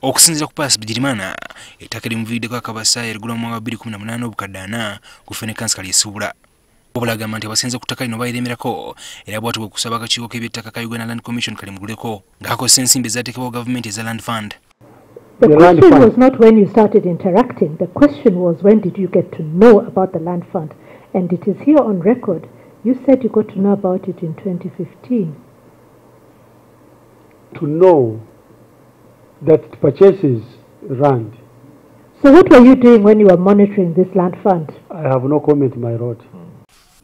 Okusinziira ku Pius Birigimana, ettaka limuviiriddeko akabasa erigulwa mu mwaka 2018 obukadde 4 kufuna kansikali esuubula. Obulagamba nti abasenze ku ttaka lino bayiremerako era bw'atyo bwe kusaba akakiiko k'eby'ettaaka ka Uganda Land Commission kalimuguleko ng'akozesa ensimbi ezaateekebwawo gavumenti eza Land Fund. The question was not when you started interacting. The question was when did you get to know about the Land Fund? And it is here on record. You said you got to know about it in 2015. To know that it purchases land. So what were you doing when you were monitoring this Land Fund? I have no comment, my lord.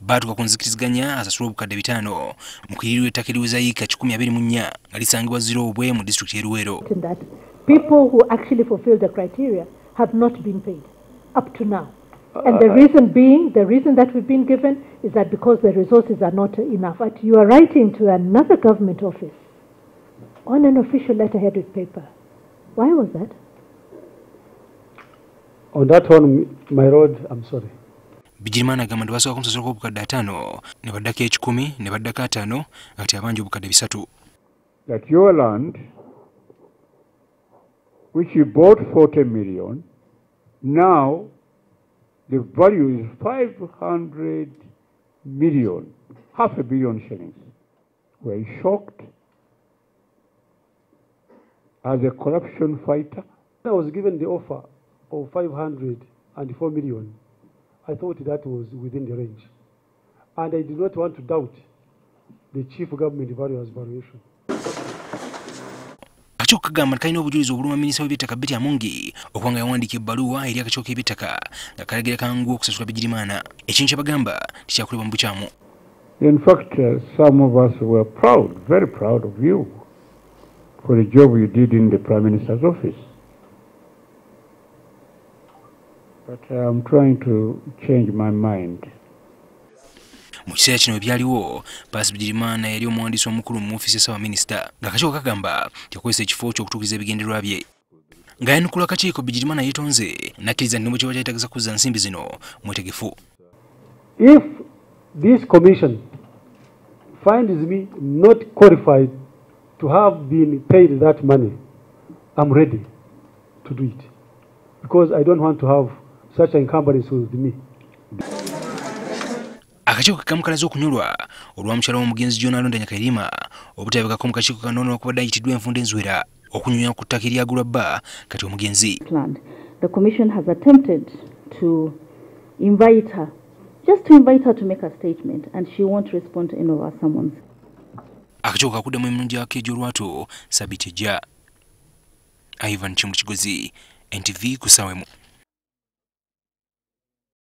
Baatuka ku nzikiriziganya asasula obukadde bitaano mu kuliyirira ettaka eriweza yiika 124 nga lisangibwa ziro obwe mu disitulikiti y'Eluweero. People who actually fulfill the criteria have not been paid up to now. And the reason that we've been given is that because the resources are not enough. But you are writing to another government office on an official letterhead with paper. Why was that? On that one, my lord, I'm sorry. Bigirimana agamba nti basooka kumusasulako obukadde 5 ne baddako 10 ne baddako 5 kati abanja obukadde 3. That your land, which you bought 40 million, now the value is 500 million, half a billion shillings. Were you shocked as a corruption fighter? I was given the offer of 504 million. I thought that was within the range. And I did not want to doubt the chief government valuer's valuation. Akakiiko kagamba nti kalina obujulizi obuluma minisita w'eby'ettaka Betty Amungi okuba nga yawandiika ebbaluwa eri akakiiko k'eby'ettaka nga kalagira kangu okusasula Bigirimana ekintu kye bagamba tikyakolebwa mu bukyamu. In fact, some of us were proud, very proud of you for the job you did in the Prime Minister's office. But I'm trying to change my mind. Mu kiseera kino ebyaliwo, Pius Birigimana yali omuwandiisi omukulu mu ofiisi y'essawa minisita ng'akakiiko kagamba yakozesa ekifo ky'okutuukiriza ebigendererwa bye. Nga yanukula akakiiko Bigirimana yeetonze n'akkiriza nti bwe kyetaagisa kuzza nsimbi zino mwetegefu. If this commission finds me not qualified to have been paid that money, I'm ready to do it because I don't want to have such encumbrance with me. Akakiiko kamukalaza okunyolwa olwa mukyala w'omugenzi Jonalonda Nyakairima obutabikako mu kakiiko kano n'okubadde ayitiddwa enfunda enzuwera okunyonya ku ttaka eryagulwa bba kati omugenzi. The commission has attempted to invite her, just to invite her to make a statement, and she won't respond to any of our summons. Akakiiko kakuddamu emirundi gyako egy'olwatu Sabiti ejja. Ivan Kigozi, NTV ku ssaawa emu.